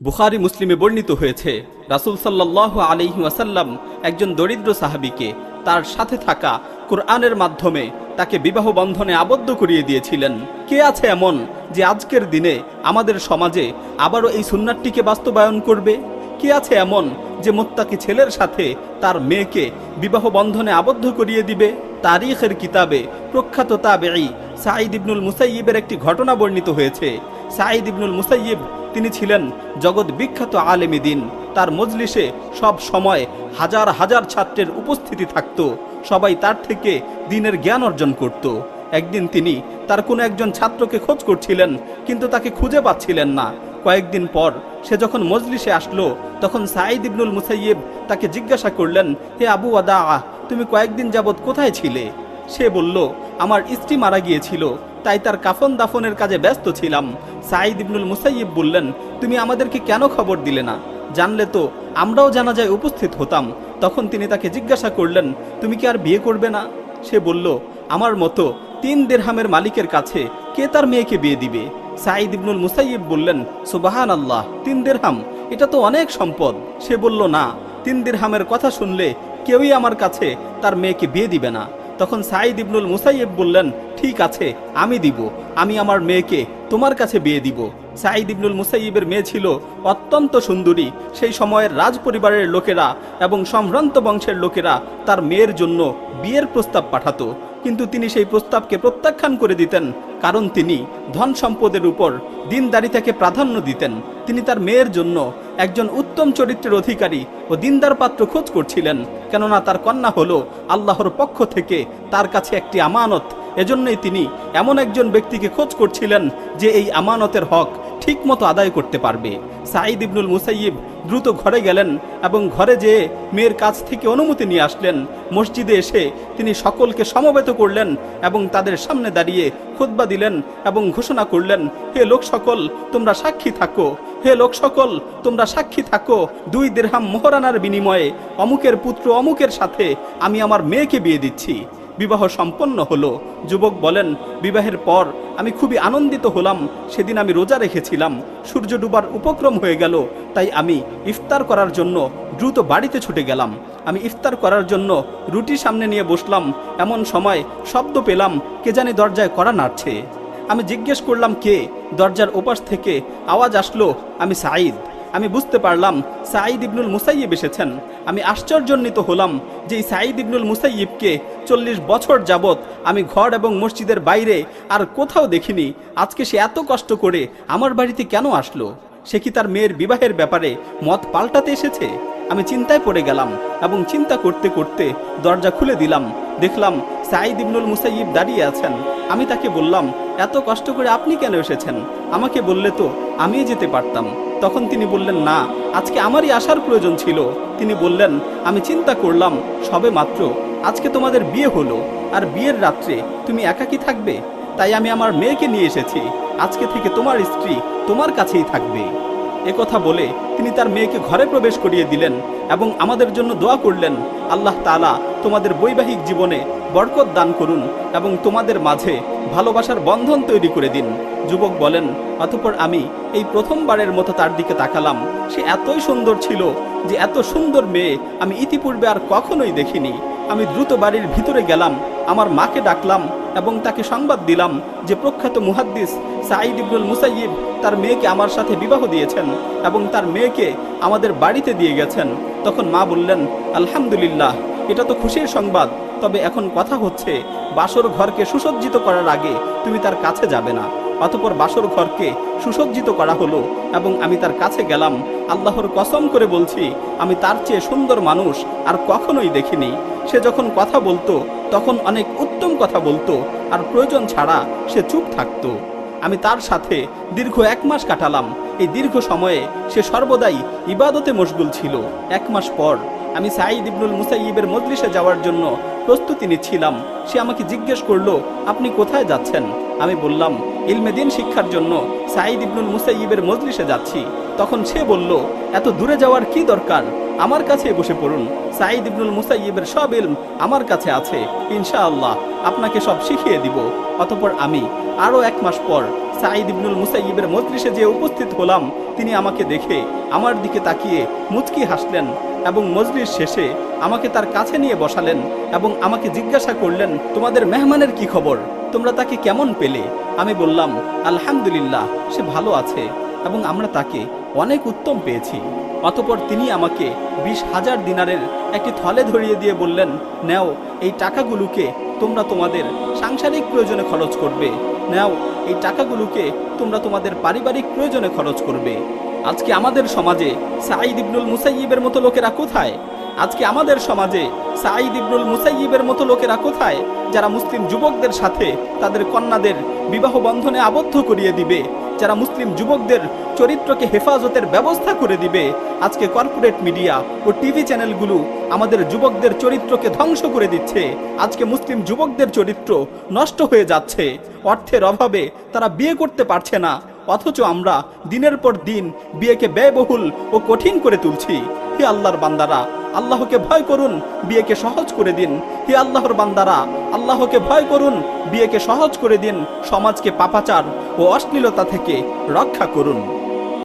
বুখারী মুসলিমে বর্ণিত হয়েছে, রাসূল সাল্লাল্লাহু আলাইহি ওয়াসাল্লাম একজন দরিদ্র সাহাবীকে তার সাথে থাকা কুরআনের মাধ্যমে তাকে বিবাহ বন্ধনে আবদ্ধ করিয়ে দিয়েছিলেন। কে আছে এমন যে আজকের দিনে আমাদের সমাজে আবারও এই সুন্নাতটিকে বাস্তবায়ন করবে? কে আছে এমন যে মুত্তাকি ছেলের সাথে তার মেয়েকে বিবাহ বন্ধনে আবদ্ধ করিয়ে দিবে? তারিখের কিতাবে প্রখ্যাত তাবেঈ সাঈদ ইবনুল মুসাইয়িবের একটি ঘটনা বর্ণিত হয়েছে। সাঈদ ইবনুল মুসাইয়িব তিনি ছিলেন জগৎ বিখ্যাত আলেম দ্বীন। তার মজলিসে সব সময় হাজার হাজার ছাত্রের উপস্থিতি থাকত। সবাই তার থেকে দ্বীনের জ্ঞান অর্জন করত। একদিন তিনি তার কোনো একজন ছাত্রকে খোঁজ করছিলেন, কিন্তু তাকে খুঁজে পাচ্ছিলেন না। কয়েকদিন পর সে যখন মজলিসে আসলো, তখন সাঈদ ইবনুল মুসাইয়িব তাকে জিজ্ঞাসা করলেন, হে আবু ওয়াদা, তুমি কয়েকদিন যাবৎ কোথায় ছিলে? সে বলল, আমার স্ত্রী মারা গিয়েছিল, তাই তার কাফন দাফনের কাজে ব্যস্ত ছিলাম। সাঈদ ইবনুল মুসাইয়িব বললেন, তুমি আমাদেরকে কেন খবর দিলে না? জানলে তো আমরাও জানাজায় উপস্থিত হতাম। তখন তিনি তাকে জিজ্ঞাসা করলেন, তুমি কি আর বিয়ে করবে না? সে বলল, আমার মতো 3 দিরহামের মালিকের কাছে কে তার মেয়েকে বিয়ে দিবে? সাঈদ ইবনুল মুসাইয়িব বললেন, সুবহানাল্লাহ, 3 দিরহাম, এটা তো অনেক সম্পদ। সে বলল, না, 3 দিরহামের কথা শুনলে কেউই আমার কাছে তার মেয়েকে বিয়ে দিবে না। তখন সাঈদ ইবনুল মুসাইয়িব বললেন, ঠিক আছে, আমি দিব, আমি আমার মেয়েকে তোমার কাছে বিয়ে দিব। সাঈদ ইবনুল মুসাইয়িবের মেয়ে ছিল অত্যন্ত সুন্দরী। সেই সময়ের রাজ পরিবারের লোকেরা এবং সম্ভ্রান্ত বংশের লোকেরা তার মেয়ের জন্য বিয়ের প্রস্তাব পাঠাতো, কিন্তু তিনি সেই প্রস্তাবকে প্রত্যাখ্যান করে দিতেন, কারণ তিনি ধন সম্পদের উপর দিনদারিতাকে প্রাধান্য দিতেন। তিনি তার মেয়ের জন্য একজন উত্তম চরিত্রের অধিকারী ও দিনদার পাত্র খোঁজ করছিলেন, কেননা তার কন্যা হলো আল্লাহর পক্ষ থেকে তার কাছে একটি আমানত। এজন্যই তিনি এমন একজন ব্যক্তিকে খোঁজ করছিলেন যে এই আমানতের হক ঠিকমতো আদায় করতে পারবে। সাঈদ ইবনুল মুসাইয়িব দ্রুত ঘরে গেলেন এবং ঘরে যেয়ে মেয়ের কাছ থেকে অনুমতি নিয়ে আসলেন। মসজিদে এসে তিনি সকলকে সমবেত করলেন এবং তাদের সামনে দাঁড়িয়ে খুতবা দিলেন এবং ঘোষণা করলেন, হে লোক সকল, তোমরা সাক্ষী থাকো, হে লোক সকল, তোমরা সাক্ষী থাকো, 2 দিরহাম মোহরানার বিনিময়ে অমুকের পুত্র অমুকের সাথে আমি আমার মেয়েকে বিয়ে দিচ্ছি। বিবাহ সম্পন্ন হলো। যুবক বলেন, বিবাহের পর আমি খুবই আনন্দিত হলাম। সেদিন আমি রোজা রেখেছিলাম। সূর্য ডুবার উপক্রম হয়ে গেল, তাই আমি ইফতার করার জন্য দ্রুত বাড়িতে ছুটে গেলাম। আমি ইফতার করার জন্য রুটি সামনে নিয়ে বসলাম, এমন সময় শব্দ পেলাম কে জানি দরজায় কড়া নাড়ছে। আমি জিজ্ঞেস করলাম কে? দরজার ওপাশ থেকে আওয়াজ আসলো, আমি সাঈদ। আমি বুঝতে পারলাম সাঈদ ইবনুল মুসাইয়িব এসেছেন। আমি আশ্চর্যান্বিত হলাম যে এই সাঈদ ইবনুল মুসাইয়িবকে 40 বছর যাবৎ আমি ঘর এবং মসজিদের বাইরে আর কোথাও দেখিনি। আজকে সে এত কষ্ট করে আমার বাড়িতে কেন আসলো? সে কি তার মেয়ের বিবাহের ব্যাপারে মত পাল্টাতে এসেছে? আমি চিন্তায় পড়ে গেলাম এবং চিন্তা করতে করতে দরজা খুলে দিলাম। দেখলাম সাঈদ ইবনুল মুসাইয়িব দাঁড়িয়ে আছেন। আমি তাকে বললাম, এত কষ্ট করে আপনি কেন এসেছেন? আমাকে বললে তো আমিই যেতে পারতাম। তখন তিনি বললেন, না, আজকে আমারই আসার প্রয়োজন ছিল। তিনি বললেন, আমি চিন্তা করলাম সবে মাত্র আজকে তোমাদের বিয়ে হলো, আর বিয়ের রাত্রে তুমি একাকী থাকবে, তাই আমি আমার মেয়েকে নিয়ে এসেছি। আজকে থেকে তোমার স্ত্রী তোমার কাছেই থাকবে। একথা বলে তিনি তার মেয়েকে ঘরে প্রবেশ করিয়ে দিলেন এবং আমাদের জন্য দোয়া করলেন, আল্লাহ তাআলা তোমাদের বৈবাহিক জীবনে বরকত দান করুন এবং তোমাদের মাঝে ভালোবাসার বন্ধন তৈরি করে দিন। যুবক বলেন, অতঃপর আমি এই প্রথমবারের মতো তার দিকে তাকালাম। সে এতই সুন্দর ছিল যে এত সুন্দর মেয়ে আমি ইতিপূর্বে আর কখনোই দেখিনি। আমি দ্রুত বাড়ির ভিতরে গেলাম, আমার মাকে ডাকলাম এবং তাকে সংবাদ দিলাম যে প্রখ্যাত মুহাদ্দিস সাঈদ ইবনুল মুসাইয়িব তার মেয়েকে আমার সাথে বিবাহ দিয়েছেন এবং তার মেয়েকে আমাদের বাড়িতে দিয়ে গেছেন। তখন মা বললেন, আলহামদুলিল্লাহ, এটা তো খুশির সংবাদ। তবে এখন কথা হচ্ছে, বাসর ঘরকে সুসজ্জিত করার আগে তুমি তার কাছে যাবে না। অতঃপর বাসর ঘরকে সুসজ্জিত করা হলো এবং আমি তার কাছে গেলাম। আল্লাহর কসম করে বলছি, আমি তার চেয়ে সুন্দর মানুষ আর কখনোই দেখিনি। সে যখন কথা বলতো তখন অনেক উত্তম কথা বলতো, আর প্রয়োজন ছাড়া সে চুপ থাকতো। আমি তার সাথে দীর্ঘ 1 মাস কাটালাম। এই দীর্ঘ সময়ে সে সর্বদাই ইবাদতে মশগুল ছিল। 1 মাস পর আমি সাঈদ ইবনুল মুসাইয়িবের মজলিসে যাওয়ার জন্য প্রস্তুতি নিচ্ছিলাম। সে আমাকে জিজ্ঞেস করলো, আপনি কোথায় যাচ্ছেন? আমি বললাম, ইলমে দিন শিক্ষার জন্য সাঈদ ইবনুল মুসাইয়িবের মজলিসে যাচ্ছি। তখন সে বলল, এত দূরে যাওয়ার কি দরকার, আমার কাছে বসে পড়ুন, সাঈদ ইবনুল মুসাইয়িবের সব ইলম আমার কাছে আছে, ইনশাআল্লাহ আপনাকে সব শিখিয়ে দিব। অতঃপর আমি আরও 1 মাস পর সাঈদ ইবনুল মুসাইয়িবের মজলিসে যে উপস্থিত হলাম, তিনি আমাকে দেখে আমার দিকে তাকিয়ে মুচকি হাসলেন এবং মজলিস শেষে আমাকে তার কাছে নিয়ে বসালেন এবং আমাকে জিজ্ঞাসা করলেন, তোমাদের মেহমানের কি খবর, তোমরা তাকে কেমন পেলে? আমি বললাম, আলহামদুলিল্লাহ, সে ভালো আছে এবং আমরা তাকে অনেক উত্তম পেয়েছি। অতঃপর তিনি আমাকে 20,000 দিনারের একটি থলে ধরিয়ে দিয়ে বললেন, নাও, এই টাকাগুলোকে তোমরা তোমাদের সাংসারিক প্রয়োজনে খরচ করবে, নাও, এই টাকাগুলোকে তোমরা তোমাদের পারিবারিক প্রয়োজনে খরচ করবে। আজকে আমাদের সমাজে সাঈদ ইবনুল মুসাইয়িবের মতো লোকেরা কোথায়? আজকে আমাদের সমাজে সাঈদ ইবনুল মুসাইয়িবের মতো লোকেরা কোথায়, যারা মুসলিম যুবকদের সাথে তাদের কন্যাদের বিবাহ বন্ধনে আবদ্ধ করিয়ে দিবে, যারা মুসলিম যুবকদের চরিত্রকে হেফাজতের ব্যবস্থা করে দিবে? আজকে কর্পোরেট মিডিয়া ও টিভি চ্যানেলগুলো আমাদের যুবকদের চরিত্রকে ধ্বংস করে দিচ্ছে। আজকে মুসলিম যুবকদের চরিত্র নষ্ট হয়ে যাচ্ছে। অর্থের অভাবে তারা বিয়ে করতে পারছে না, অথচ আমরা দিনের পর দিন বিয়েকে ব্যয়বহুল ও কঠিন করে তুলছি। হে আল্লাহর বান্দারা, আল্লাহকে ভয় করুন, বিয়েকে সহজ করে দিন। হে আল্লাহর বান্দারা, আল্লাহকে ভয় করুন, বিয়েকে সহজ করে দিন। সমাজকে পাপাচার ও অশ্লীলতা থেকে রক্ষা করুন।